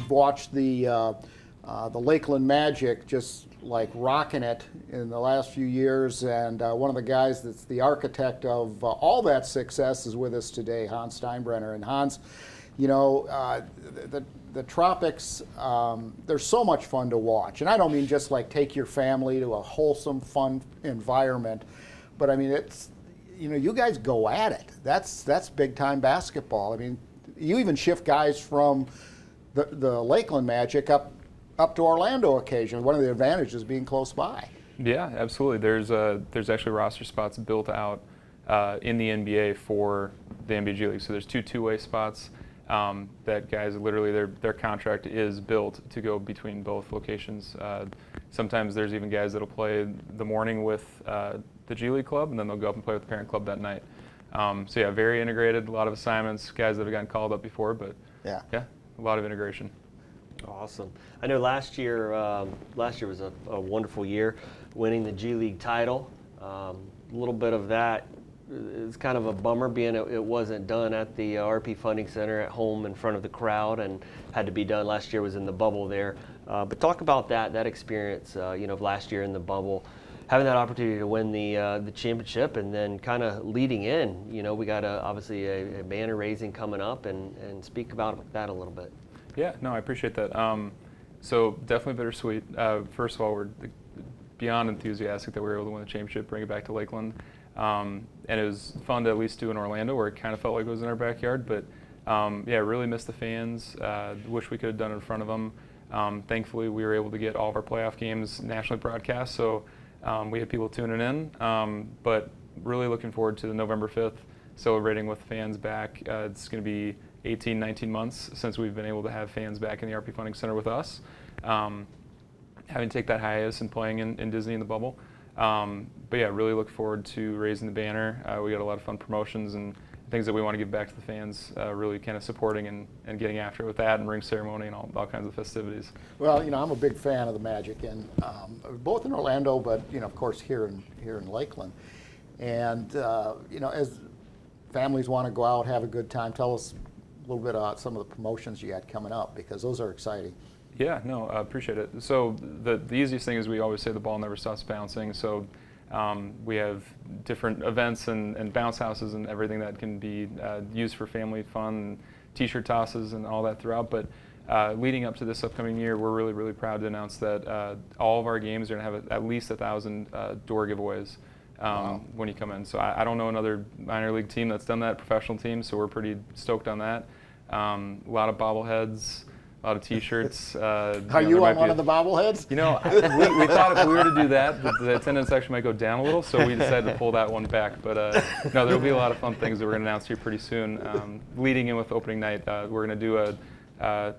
we've watched the Lakeland Magic just like rocking it in the last few years, and one of the guys that's the architect of all that success is with us today, Hans Steinbrenner. And Hans, you know, the tropics, they're so much fun to watch. And I don't mean just like take your family to a wholesome, fun environment, but I mean, it's, you know, you guys go at it. That's big time basketball. I mean, you even shift guys from the Lakeland Magic up to Orlando occasionally. One of the advantages being close by. Yeah, absolutely. There's actually roster spots built out in the NBA for the NBA G League. So there's two-way spots that guys literally their contract is built to go between both locations. Sometimes there's even guys that'll play the morning with the G League club, and then they'll go up and play with the parent club that night. So yeah, very integrated. A lot of assignments, guys that have gotten called up before, but yeah, a lot of integration. Awesome. I know last year was a wonderful year, winning the G League title. A little bit of that is kind of a bummer, being it wasn't done at the RP Funding Center at home in front of the crowd, and had to be done. Last year was in the bubble there. But talk about that experience, of last year in the bubble, having that opportunity to win the championship, and then kind of leading in. We got obviously a banner raising coming up, and speak about that a little bit. Yeah, no, I appreciate that. So definitely bittersweet. First of all, we're beyond enthusiastic that we were able to win the championship, bring it back to Lakeland. And it was fun to at least do in Orlando, where it kind of felt like it was in our backyard. But really missed the fans. Wish we could have done it in front of them. Thankfully, we were able to get all of our playoff games nationally broadcast, so we had people tuning in. But really looking forward to the November 5th, celebrating with fans back. It's going to be 18, 19 months since we've been able to have fans back in the RP Funding Center with us, having to take that hiatus and playing in Disney in the bubble. But yeah, really look forward to raising the banner. We got a lot of fun promotions and things that we want to give back to the fans, really kind of supporting and getting after it with that, and ring ceremony and all kinds of festivities. Well, I'm a big fan of the Magic, and both in Orlando, but of course here in Lakeland. And as families want to go out, have a good time, tell us a little bit about some of the promotions you got coming up, because those are exciting. Yeah, no, I appreciate it. So the easiest thing is we always say the ball never stops bouncing. So we have different events and bounce houses and everything that can be used for family fun, and t-shirt tosses and all that throughout. But leading up to this upcoming year, we're really, really proud to announce that all of our games are going to have at least 1,000 door giveaways when you come in. So I don't know another minor league team that's done that, professional team, so we're pretty stoked on that. A lot of bobbleheads, a lot of T-shirts. Are you on one of the bobbleheads? We thought if we were to do that, the attendance actually might go down a little, so we decided to pull that one back. But no, there'll be a lot of fun things that we're going to announce here pretty soon. Leading in with opening night, we're going to do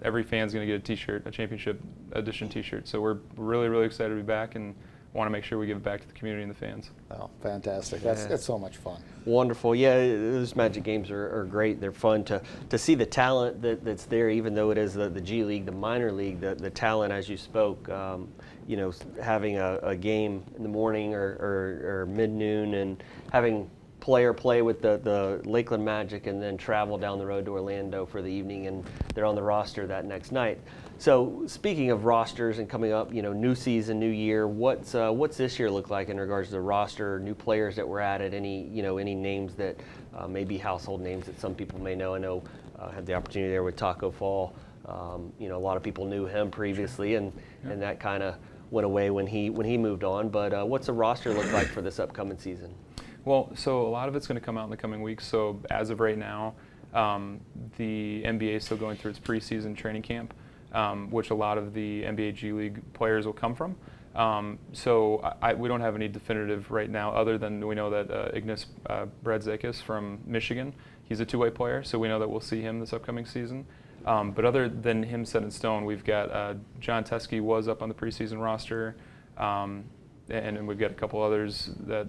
every fan's going to get a T-shirt, a championship edition T-shirt. So we're really, really excited to be back, and want to make sure we give it back to the community and the fans. Oh, fantastic. That's so much fun. Wonderful. Yeah, those Magic games are great. They're fun to see the talent that's there, even though it is the G League, the minor league, the talent, as you spoke, having a game in the morning or mid-noon, and having player play with the Lakeland Magic, and then travel down the road to Orlando for the evening, and they're on the roster that next night. So speaking of rosters and coming up, new season, new year, what's this year look like in regards to the roster, new players that were added, any names that may be household names that some people may know? I know I had the opportunity there with Taco Fall. A lot of people knew him previously, and that kind of went away when he moved on. But what's the roster look like for this upcoming season? Well, so a lot of it's going to come out in the coming weeks. So as of right now, the NBA is still going through its preseason training camp, which a lot of the NBA G League players will come from. So we don't have any definitive right now, other than we know that Ignas Bredzakis from Michigan, he's a two-way player, so we know that we'll see him this upcoming season. But other than him set in stone, we've got John Teskey was up on the preseason roster. And we've got a couple others that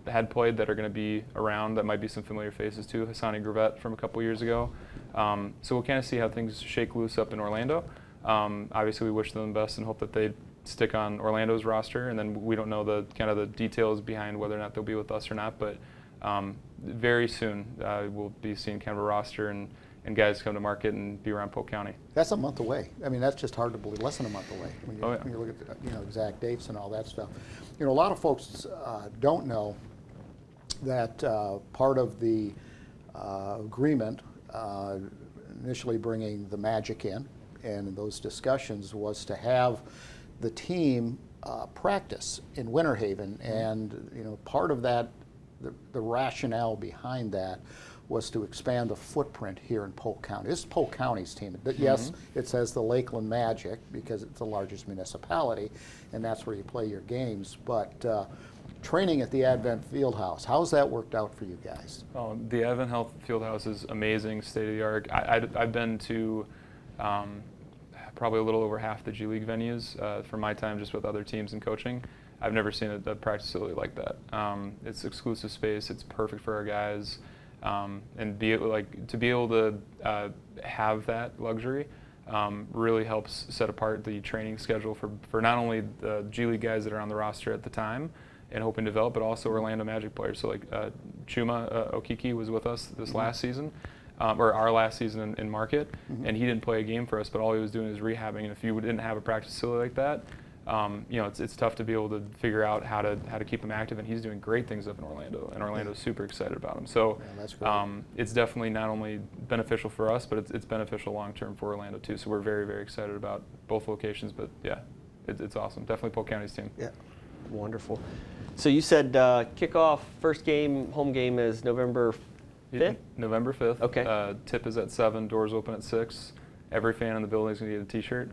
had played that are going to be around that might be some familiar faces too. Hassani Gravet from a couple years ago. So we'll kind of see how things shake loose up in Orlando. Obviously, we wish them the best and hope that they stick on Orlando's roster. And then we don't know the kind of the details behind whether or not they'll be with us or not. But very soon we'll be seeing kind of a roster and and guys come to market and be around Polk County. That's a month away. I mean, that's just hard to believe. Less than a month away when you, Oh, yeah. when you look at the, exact dates and all that stuff. A lot of folks don't know that part of the agreement, initially bringing the Magic in, and those discussions was to have the team practice in Winter Haven, and part of that, the rationale behind that was to expand the footprint here in Polk County. This is Polk County's team. Yes, it says the Lakeland Magic because it's the largest municipality, and that's where you play your games. But training at the Advent Fieldhouse, how's that worked out for you guys? Oh, the Advent Health Fieldhouse is amazing, state of the art. I've been to probably a little over half the G League venues for my time just with other teams and coaching. I've never seen a practice facility like that. It's exclusive space. It's perfect for our guys. And to be able to have that luxury really helps set apart the training schedule for not only the G League guys that are on the roster at the time and hoping to develop, but also Orlando Magic players. So Chuma Okiki was with us this last season, or our last season in market, and he didn't play a game for us, but all he was doing is rehabbing. And if you didn't have a practice facility like that, it's tough to be able to figure out how to keep him active, and he's doing great things up in Orlando, and Orlando's super excited about him. So that's great. it's definitely not only beneficial for us, but it's beneficial long term for Orlando too. So we're very, very excited about both locations. But yeah, it's awesome. Definitely Polk County's team. Yeah. Wonderful. So you said kickoff, first game, home game is November 5th? November 5th. Okay. Tip is at 7, doors open at 6. Every fan in the building is going to get a T-shirt.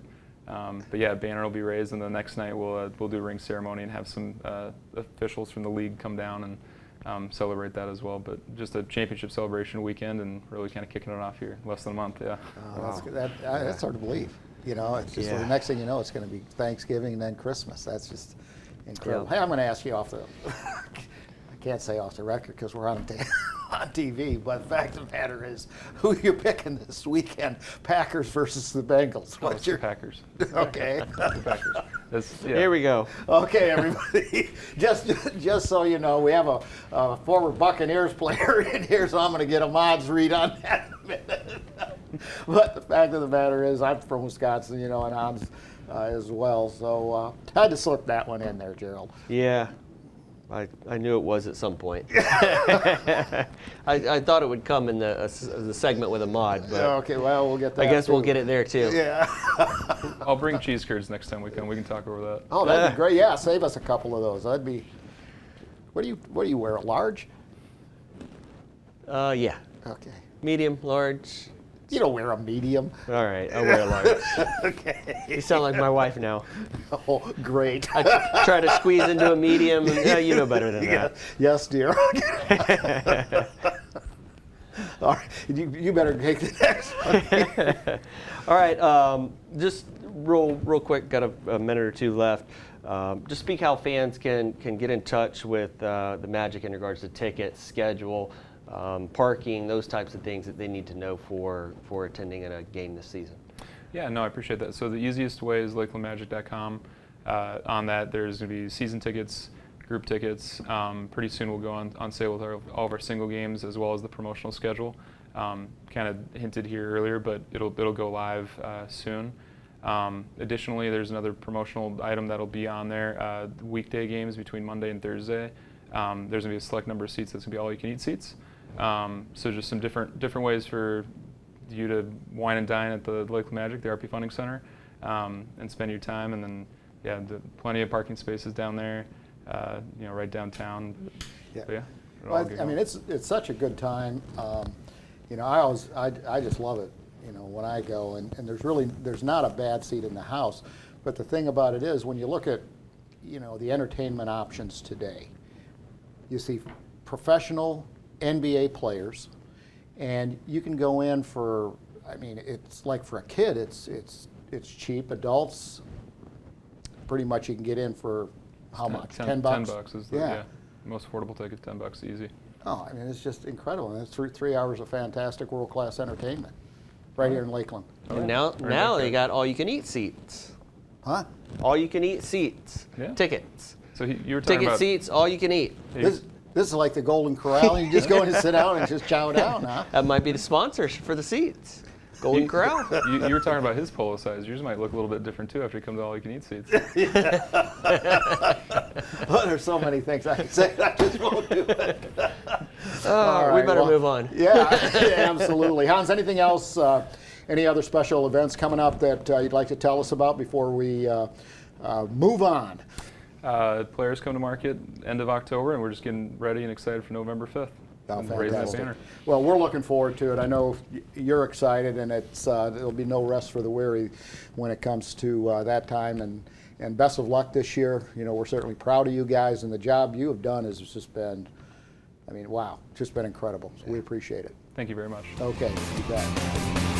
But yeah, banner will be raised, and the next night we'll do a ring ceremony and have some officials from the league come down and celebrate that as well. But just a championship celebration weekend, and really kind of kicking it off here, less than a month. Yeah. Wow. That's hard to believe. It's just the next thing you know, it's going to be Thanksgiving and then Christmas. That's just incredible. Yeah. Hey, I'm going to ask you off the. I can't say off the record because we're on TV, but the fact of the matter is, who are you picking this weekend? Packers versus the Bengals. What's your Packers? Okay. The Packers. Here we go. Okay, everybody. just so you know, we have a former Buccaneers player in here, so I'm going to get a mod's read on that in a minute. But the fact of the matter is, I'm from Wisconsin, and Hans as well, so had to slip that one in there, Gerald. Yeah. I knew it was at some point. I thought it would come in the segment with a mod, but okay, well, we'll get that. I guess too. we'll get it there too. Yeah. I'll bring cheese curds next time we come. We can talk over that. Oh, that'd be great. Yeah, save us a couple of those. That'd be. What do you wear? A large? Yeah. Okay. Medium, large. You don't wear a medium. All right, I'll wear a large. Okay. You sound like my wife now. Oh, great. I try to squeeze into a medium, and you know better than that. Yes, dear. All right, you better take the next one. All right, just real quick, got a minute or two left. Just speak how fans can get in touch with the Magic in regards to tickets, schedule, parking, those types of things that they need to know for attending a game this season. Yeah, no, I appreciate that. So the easiest way is lakelandmagic.com. On that, there's going to be season tickets, group tickets. Pretty soon we'll go on sale with all of our single games as well as the promotional schedule. Kind of hinted here earlier, but it'll go live soon. Additionally, there's another promotional item that'll be on there. Weekday games between Monday and Thursday. There's going to be a select number of seats that's going to be all-you-can-eat seats. So just some different ways for you to wine and dine at the Lakeland Magic, the RP Funding Center, and spend your time. And then, plenty of parking spaces down there, right downtown. Yeah. But, Well, I mean, it's such a good time. I just love it. When I go, and there's not a bad seat in the house. But the thing about it is, when you look at, the entertainment options today, you see professional NBA players, and you can go in for, it's like for a kid, it's cheap. Adults, pretty much you can get in for how much? $10? $10 is the most affordable ticket. $10 easy. Oh, it's just incredible. And it's three hours of fantastic world-class entertainment right here in Lakeland. And now they got all-you-can-eat seats. Huh? All-you-can-eat seats. Yeah. Tickets. So you were talking Ticket about seats, all you can eat. This is like the Golden Corral. You just go in and sit down and just chow down, huh? That might be the sponsor for the seats. Golden Corral. You were talking about his polo size. Yours might look a little bit different too after you come to all-you-can-eat seats. Well, there's so many things I can say. I just won't do it. All We right, better well, move on. Yeah, absolutely. Hans, anything else? Any other special events coming up that you'd like to tell us about before we move on? Players come to market end of October, and we're just getting ready and excited for November 5th. Oh, and raising that fantastic. banner. Well, we're looking forward to it. I know you're excited, and there'll be no rest for the weary when it comes to that time. And best of luck this year. You know, we're certainly proud of you guys, and the job you have done has just been, I mean, wow, just been incredible. So we appreciate it. Thank you very much. Okay, you bet.